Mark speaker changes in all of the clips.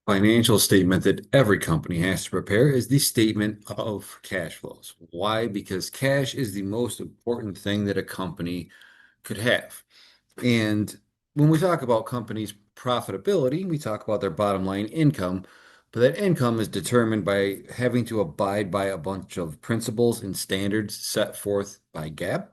Speaker 1: Financial statement that every company has to prepare is the statement of cash flows. Why? Because cash is the most important thing that a company could have. And when we talk about companies' profitability, we talk about their bottom line income, but that income is determined by having to abide by a bunch of principles and standards set forth by GAAP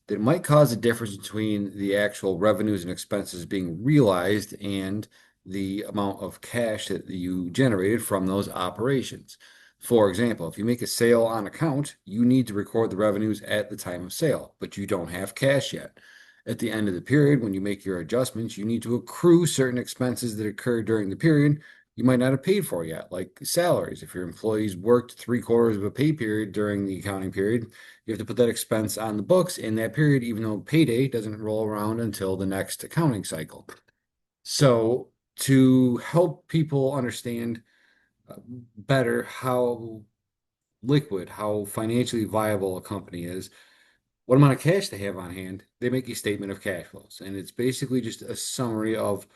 Speaker 1: that might cause a difference between the actual revenues and expenses being realized and the amount of cash that you generated from those operations. For example, if you make a sale on account, you need to record the revenues at the time of sale, but you don't have cash yet. At the end of the period, when you make your adjustments, you need to accrue certain expenses that occurred during the period you might not have paid for yet, like salaries. If your employees worked three-quarters of a pay period during the accounting period, you have to put that expense on the books in that period, even though payday doesn't roll around until the next accounting cycle. So, to help people understand better how liquid, how financially viable a company is, what amount of cash they have on hand, they make a statement of cash flows. And it's basically just a summary of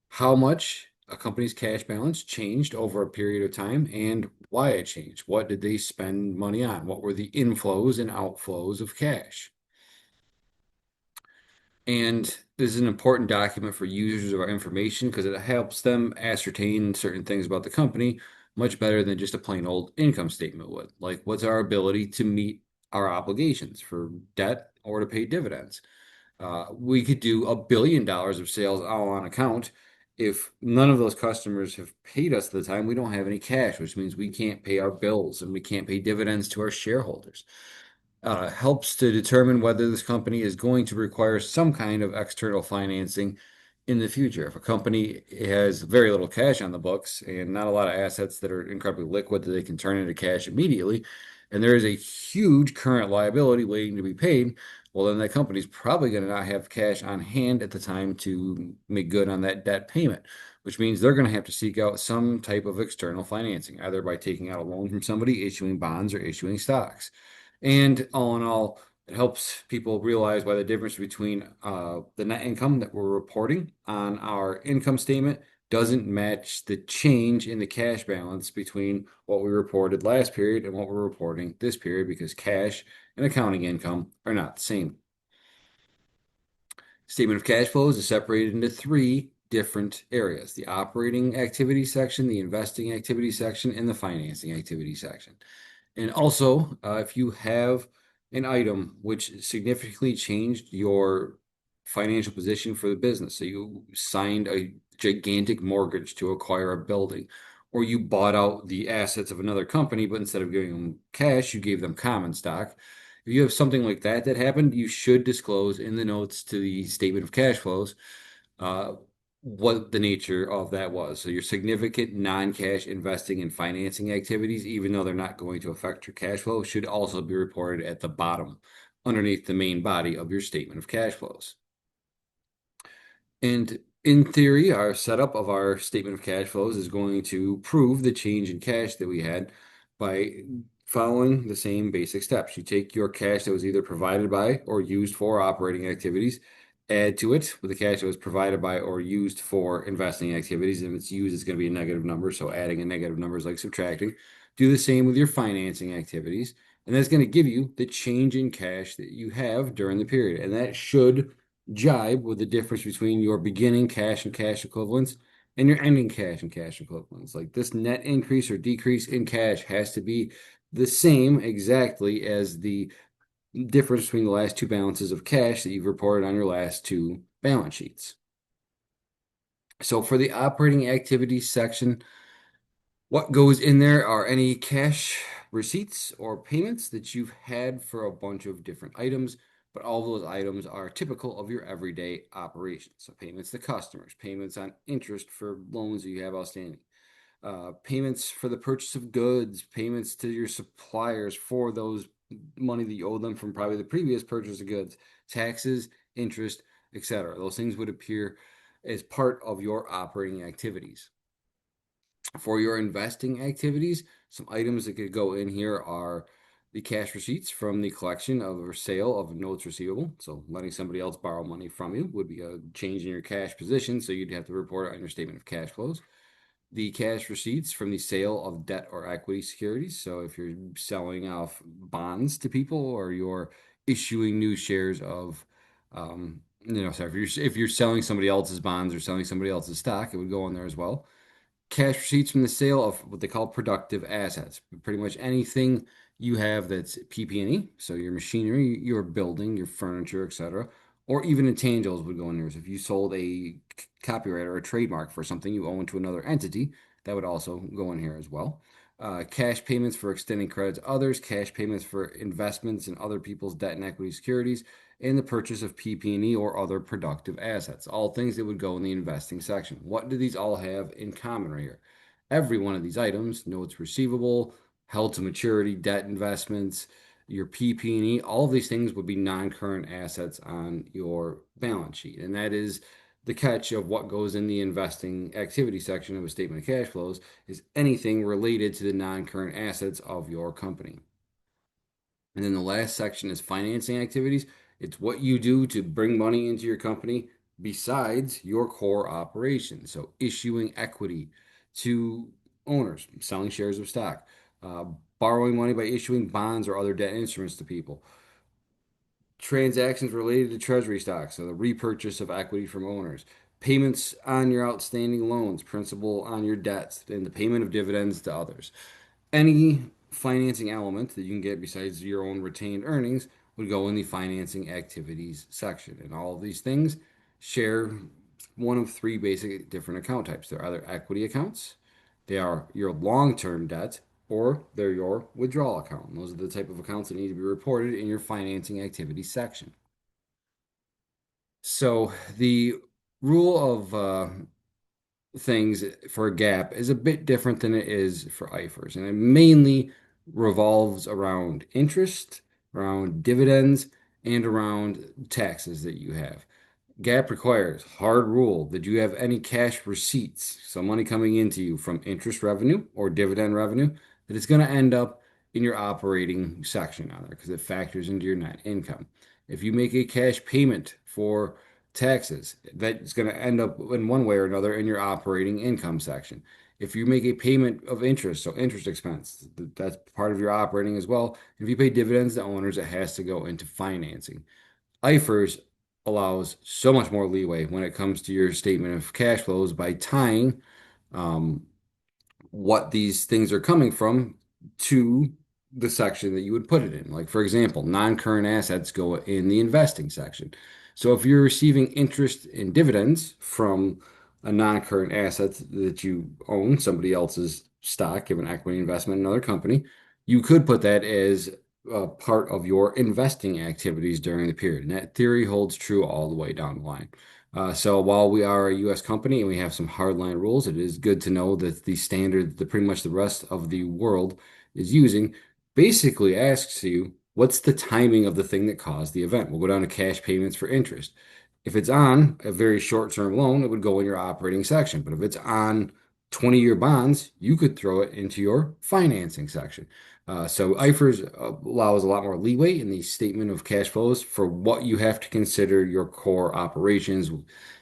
Speaker 1: how much a company's cash balance changed over a period of time and why it changed. What did they spend money on? What were the inflows and outflows of cash? And this is an important document for users of our information because it helps them ascertain certain things about the company much better than just a plain old income statement would. Like, what's our ability to meet our obligations for debt or to pay dividends? We could do $1 billion of sales all on account. If none of those customers have paid us at the time, we don't have any cash, which means we can't pay our bills and we can't pay dividends to our shareholders. Helps to determine whether this company is going to require some kind of external financing in the future. If a company has very little cash on the books and not a lot of assets that are incredibly liquid that they can turn into cash immediately, and there is a huge current liability waiting to be paid, well, then that company's probably going to not have cash on hand at the time to make good on that debt payment, which means they're going to have to seek out some type of external financing, either by taking out a loan from somebody, issuing bonds, or issuing stocks. And all in all, it helps people realize why the difference between the net income that we're reporting on our income statement doesn't match the change in the cash balance between what we reported last period and what we're reporting this period because cash and accounting income are not the same. Statement of cash flows is separated into three different areas: the operating activity section, the investing activity section, and the financing activity section. And also, if you have an item which significantly changed your financial position for the business, so you signed a gigantic mortgage to acquire a building, or you bought out the assets of another company, but instead of giving them cash, you gave them common stock. If you have something like that that happened, you should disclose in the notes to the statement of cash flows uh, what the nature of that was. So your significant non-cash investing and financing activities, even though they're not going to affect your cash flow, should also be reported at the bottom underneath the main body of your statement of cash flows. And in theory, our setup of our statement of cash flows is going to prove the change in cash that we had by following the same basic steps. You take your cash that was either provided by or used for operating activities, add to it with the cash that was provided by or used for investing activities. If it's used, it's going to be a negative number. So adding a negative number is like subtracting. Do the same with your financing activities. And that's going to give you the change in cash that you have during the period. And that should jibe with the difference between your beginning cash and cash equivalents and your ending cash and cash equivalents. Like this net increase or decrease in cash has to be the same exactly as the difference between the last two balances of cash that you've reported on your last two balance sheets. So for the operating activities section, what goes in there are any cash receipts or payments that you've had for a bunch of different items, but all those items are typical of your everyday operations. So payments to customers, payments on interest for loans that you have outstanding, payments for the purchase of goods, payments to your suppliers for those money that you owe them from probably the previous purchase of goods, taxes, interest, etc. Those things would appear as part of your operating activities. For your investing activities, some items that could go in here are the cash receipts from the collection of or sale of notes receivable. So letting somebody else borrow money from you would be a change in your cash position, so you'd have to report it on your statement of cash flows. the cash receipts from the sale of debt or equity securities. So if you're selling off bonds to people or you're issuing new shares of, so if you're selling somebody else's bonds or selling somebody else's stock, it would go in there as well. Cash receipts from the sale of what they call productive assets. Pretty much anything you have that's PP&E, so your machinery, your building, your furniture, etc., or even intangibles would go in there. So if you sold a copyright or a trademark for something you own to another entity, that would also go in here as well. Cash payments for extending credit to others, cash payments for investments in other people's debt and equity securities, and the purchase of PP&E or other productive assets. All things that would go in the investing section. What do these all have in common right here? Every one of these items, notes receivable, held to maturity, debt investments, your PP&E, all of these things would be non-current assets on your balance sheet. And that is the catch of what goes in the investing activity section of a statement of cash flows is anything related to the non-current assets of your company. And then the last section is financing activities. It's what you do to bring money into your company besides your core operation. So issuing equity to owners, selling shares of stock, uh, borrowing money by issuing bonds or other debt instruments to people, transactions related to treasury stocks, so the repurchase of equity from owners, payments on your outstanding loans, principal on your debts, and the payment of dividends to others. Any financing element that you can get besides your own retained earnings would go in the financing activities section. And all of these things share one of three basic different account types. They're either equity accounts, they are your long-term debt, or they're your withdrawal account. And those are the type of accounts that need to be reported in your financing activity section. So the rule of things for a gap is a bit different than it is for IFRS, and it mainly revolves around interest, around dividends, and around taxes that you have. GAAP requires hard rule that you have any cash receipts, so money coming into you from interest revenue or dividend revenue, that it's going to end up in your operating section on there because it factors into your net income. If you make a cash payment for taxes, that's going to end up in one way or another in your operating income section. If you make a payment of interest, so interest expense, that's part of your operating as well. If you pay dividends to owners, it has to go into financing. IFRS allows so much more leeway when it comes to your statement of cash flows by tying um, what these things are coming from to the section that you would put it in. Like, for example, non-current assets go in the investing section. So if you're receiving interest in dividends from a non-current asset that you own, somebody else's stock, give an equity investment in another company, you could put that as part of your investing activities during the period. And that theory holds true all the way down the line. So while we are a U.S. company and we have some hardline rules, it is good to know that the standard that pretty much the rest of the world is using basically asks you, what's the timing of the thing that caused the event? We'll go down to cash payments for interest. If it's on a very short-term loan, it would go in your operating section. But if it's on 20-year bonds, you could throw it into your financing section. So IFRS allows a lot more leeway in the statement of cash flows for what you have to consider your core operations.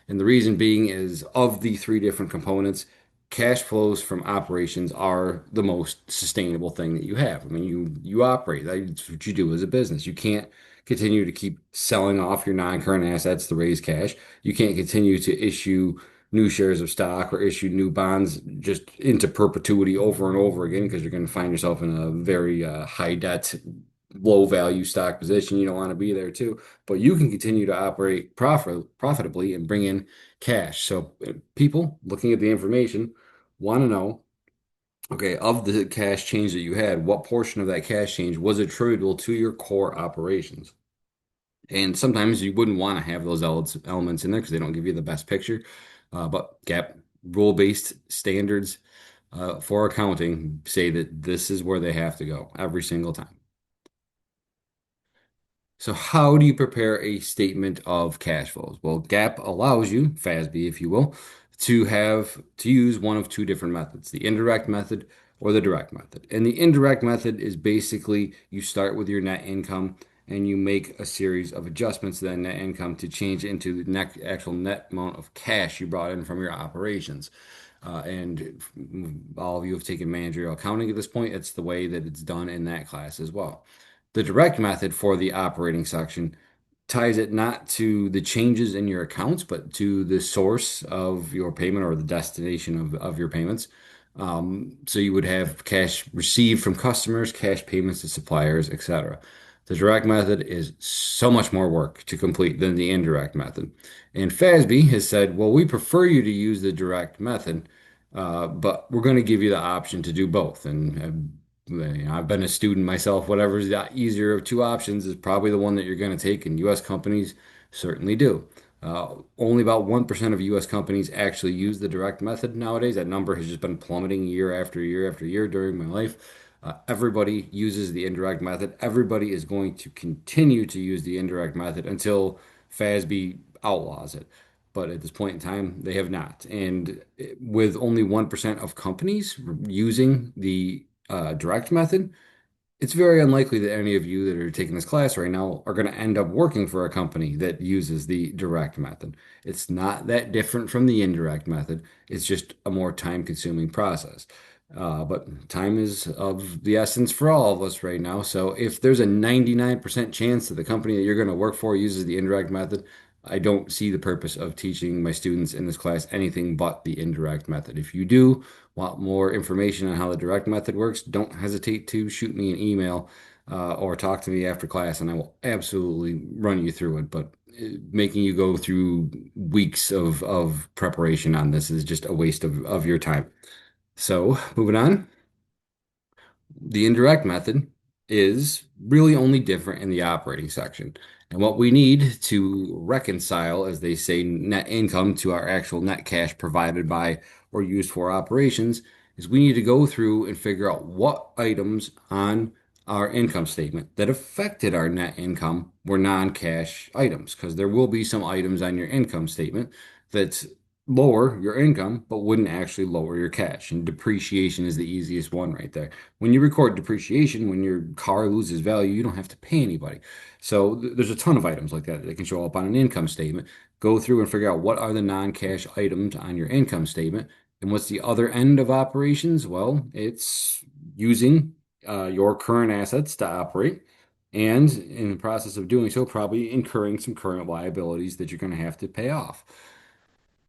Speaker 1: And the reason being is of the three different components, cash flows from operations are the most sustainable thing that you have. I mean, you operate. That's what you do as a business. You can't continue to keep selling off your non-current assets to raise cash. You can't continue to issue new shares of stock or issue new bonds just into perpetuity over and over again because you're going to find yourself in a very high debt, low value stock position. You don't want to be there too, but you can continue to operate profitably and bring in cash. So people looking at the information want to know, okay, of the cash change that you had, what portion of that cash change was attributable to your core operations? And sometimes you wouldn't want to have those elements in there because they don't give you the best picture. But GAAP rule-based standards for accounting say that this is where they have to go every single time. So how do you prepare a statement of cash flows? Well, GAAP allows you, FASB if you will, to use one of two different methods, the indirect method or the direct method. And the indirect method is basically you start with your net income and you make a series of adjustments to that net income to change it into the actual net amount of cash you brought in from your operations. And all of you have taken managerial accounting at this point. It's the way that it's done in that class as well. The direct method for the operating section ties it not to the changes in your accounts, but to the source of your payment or the destination of your payments. So you would have cash received from customers, cash payments to suppliers, etc. The direct method is so much more work to complete than the indirect method. And FASB has said, well, we prefer you to use the direct method, but we're going to give you the option to do both. And I've been a student myself. Whatever's the easier of two options is probably the one that you're going to take, and U.S. companies certainly do. Only about 1% of U.S. companies actually use the direct method nowadays. That number has just been plummeting year after year after year during my life. Everybody uses the indirect method. Everybody is going to continue to use the indirect method until FASB outlaws it. But at this point in time, they have not. And with only 1% of companies using the direct method, it's very unlikely that any of you that are taking this class right now are going to end up working for a company that uses the direct method. It's not that different from the indirect method. It's just a more time-consuming process. But time is of the essence for all of us right now. So if there's a 99% chance that the company that you're going to work for uses the indirect method, I don't see the purpose of teaching my students in this class anything but the indirect method. If you do want more information on how the direct method works, don't hesitate to shoot me an email or talk to me after class, and I will absolutely run you through it. But making you go through weeks of preparation on this is just a waste of your time. So, moving on. The indirect method is really only different in the operating section. And what we need to reconcile, as they say, net income to our actual net cash provided by or used for operations is we need to go through and figure out what items on our income statement that affected our net income were non-cash items, because there will be some items on your income statement that lower your income but wouldn't actually lower your cash. And depreciation is the easiest one right there. When you record depreciation, when your car loses value, you don't have to pay anybody. So there's a ton of items like that that can show up on an income statement. Go through and figure out what are the non-cash items on your income statement. And what's the other end of operations? Well, it's using your current assets to operate. And in the process of doing so, probably incurring some current liabilities that you're going to have to pay off.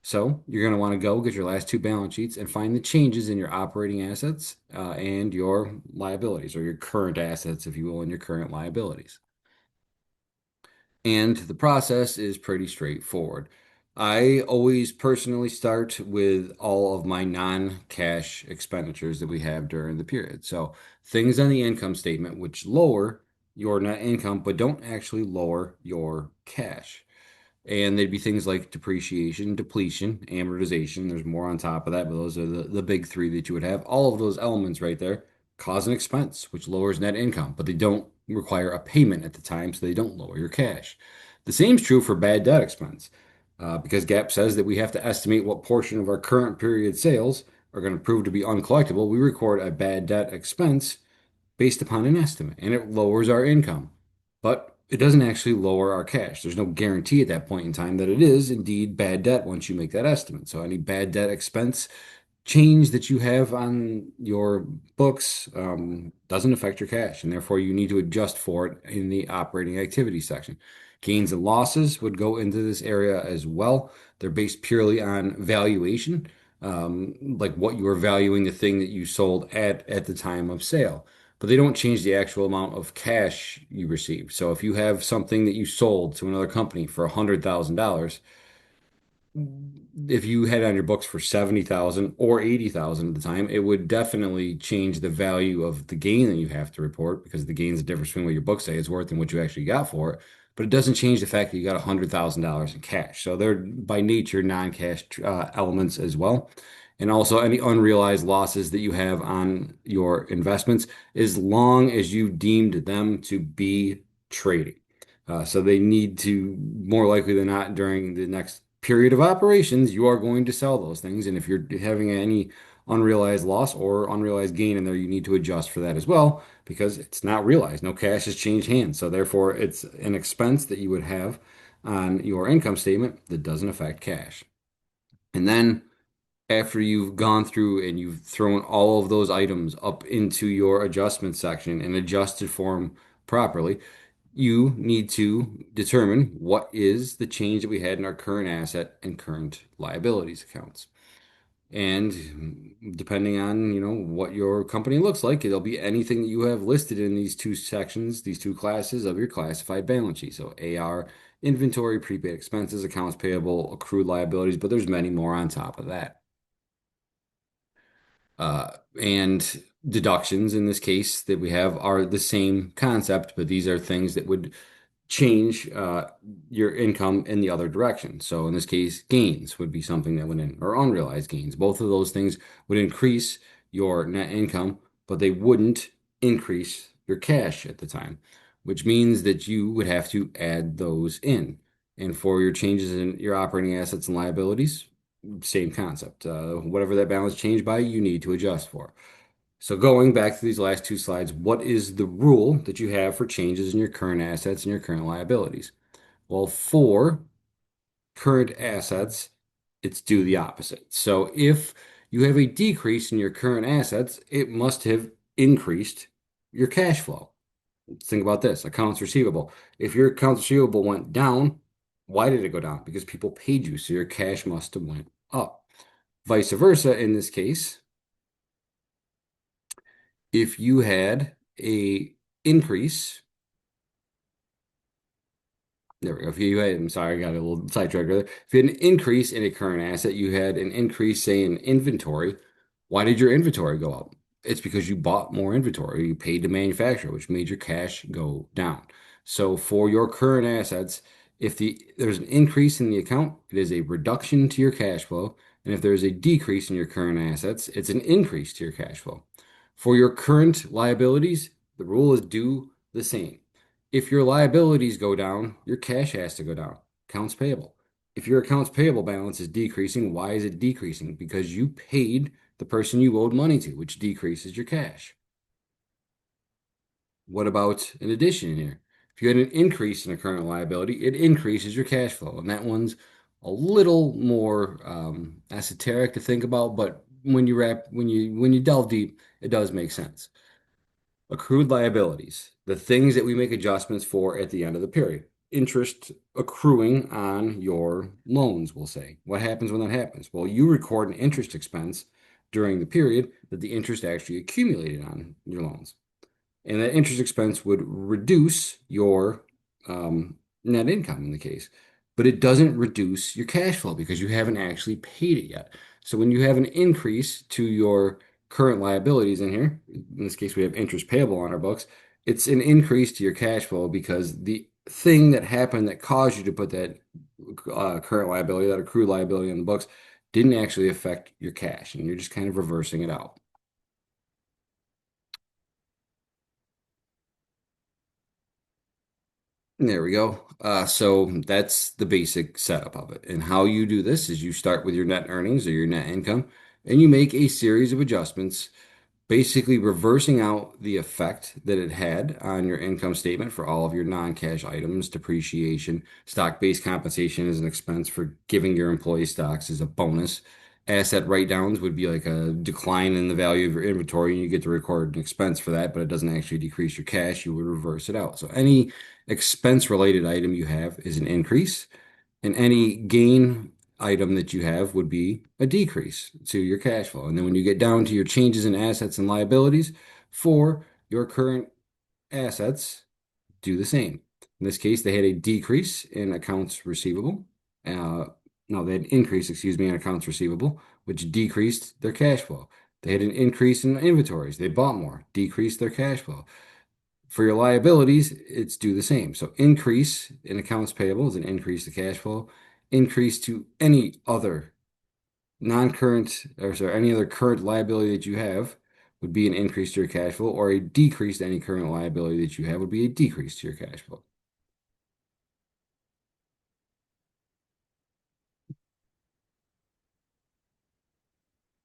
Speaker 1: So you're going to want to go get your last two balance sheets and find the changes in your operating assets and your liabilities, or your current assets, if you will, and your current liabilities. And the process is pretty straightforward. I always personally start with all of my non-cash expenditures that we have during the period. So things on the income statement which lower your net income, but don't actually lower your cash. And they'd be things like depreciation, depletion, amortization. There's more on top of that, but those are the big three that you would have. All of those elements right there cause an expense, which lowers net income, but they don't require a payment at the time, so they don't lower your cash. The same is true for bad debt expense, because GAAP says that we have to estimate what portion of our current period sales are going to prove to be uncollectible. We record a bad debt expense based upon an estimate, and it lowers our income. But it doesn't actually lower our cash. There's no guarantee at that point in time that it is indeed bad debt once you make that estimate. So any bad debt expense change that you have on your books doesn't affect your cash, and therefore you need to adjust for it in the operating activity section. Gains and losses would go into this area as well. They're based purely on valuation, like what you are valuing the thing that you sold at the time of sale. But they don't change the actual amount of cash you received. So if you have something that you sold to another company for $100,000, if you had it on your books for 70,000 or 80,000 at the time, it would definitely change the value of the gain that you have to report, because the gain is the difference between what your books say it's worth and what you actually got for it. But it doesn't change the fact that you got $100,000 in cash. So they're by nature non-cash elements as well. And also any unrealized losses that you have on your investments, as long as you deemed them to be trading. So they need to, more likely than not, during the next period of operations, you are going to sell those things. And if you're having any unrealized loss or unrealized gain in there, you need to adjust for that as well, because it's not realized. No cash has changed hands. So therefore, it's an expense that you would have on your income statement that doesn't affect cash. And then after you've gone through and you've thrown all of those items up into your adjustment section and adjusted for them properly, you need to determine what is the change that we had in our current asset and current liabilities accounts. And depending on, what your company looks like, it'll be anything that you have listed in these two sections, these two classes of your classified balance sheet. So AR, inventory, prepaid expenses, accounts payable, accrued liabilities, but there's many more on top of that. And deductions in this case that we have are the same concept, but these are things that would change your income in the other direction. So in this case, gains would be something that went in, or unrealized gains. Both of those things would increase your net income, but they wouldn't increase your cash at the time, which means that you would have to add those in. And for your changes in your operating assets and liabilities, same concept. Whatever that balance changed by, you need to adjust for. So going back to these last two slides, what is the rule that you have for changes in your current assets and your current liabilities? Well, for current assets, it's do the opposite. So if you have a decrease in your current assets, it must have increased your cash flow. Think about this, accounts receivable. If your accounts receivable went down, why did it go down? Because people paid you, so your cash must have went up. Vice versa in this case, if you had a increase, there we go. If you had, I'm sorry, I got a little sidetracked there. If you had an increase in a current asset, you had an increase, say, in inventory. Why did your inventory go up? It's because you bought more inventory. You paid the manufacturer, which made your cash go down. So for your current assets, if there's an increase in the account, it is a reduction to your cash flow. And if there's a decrease in your current assets, it's an increase to your cash flow. For your current liabilities, the rule is do the same. If your liabilities go down, your cash has to go down. Accounts payable. If your accounts payable balance is decreasing, why is it decreasing? Because you paid the person you owed money to, which decreases your cash. What about an addition here? If you had an increase in a current liability, it increases your cash flow. And that one's a little more esoteric to think about, but when you delve deep, it does make sense. Accrued liabilities, the things that we make adjustments for at the end of the period. Interest accruing on your loans, we'll say. What happens when that happens? Well, you record an interest expense during the period that the interest actually accumulated on your loans. And that interest expense would reduce your net income in the case, but it doesn't reduce your cash flow because you haven't actually paid it yet. So when you have an increase to your current liabilities in here, in this case we have interest payable on our books, it's an increase to your cash flow because the thing that happened that caused you to put that current liability, that accrued liability on the books, didn't actually affect your cash, and you're just kind of reversing it out. There we go. So that's the basic setup of it. And how you do this is you start with your net earnings or your net income, and you make a series of adjustments basically reversing out the effect that it had on your income statement for all of your non-cash items, depreciation, stock-based compensation is an expense for giving your employees stocks as a bonus. Asset write-downs would be like a decline in the value of your inventory, and you get to record an expense for that, but it doesn't actually decrease your cash. You would reverse it out. So any expense-related item you have is an increase, and any gain item that you have would be a decrease to your cash flow. And then when you get down to your changes in assets and liabilities for your current assets, do the same. In this case, they had a decrease in accounts receivable. Uh, no, they had an increase, excuse me, in accounts receivable, which decreased their cash flow. They had an increase in inventories. They bought more, decreased their cash flow. For your liabilities, it's do the same. So increase in accounts payable is an increase to cash flow. Increase to any other non-current, or sorry, any other current liability that you have would be an increase to your cash flow, or a decrease to any current liability that you have would be a decrease to your cash flow.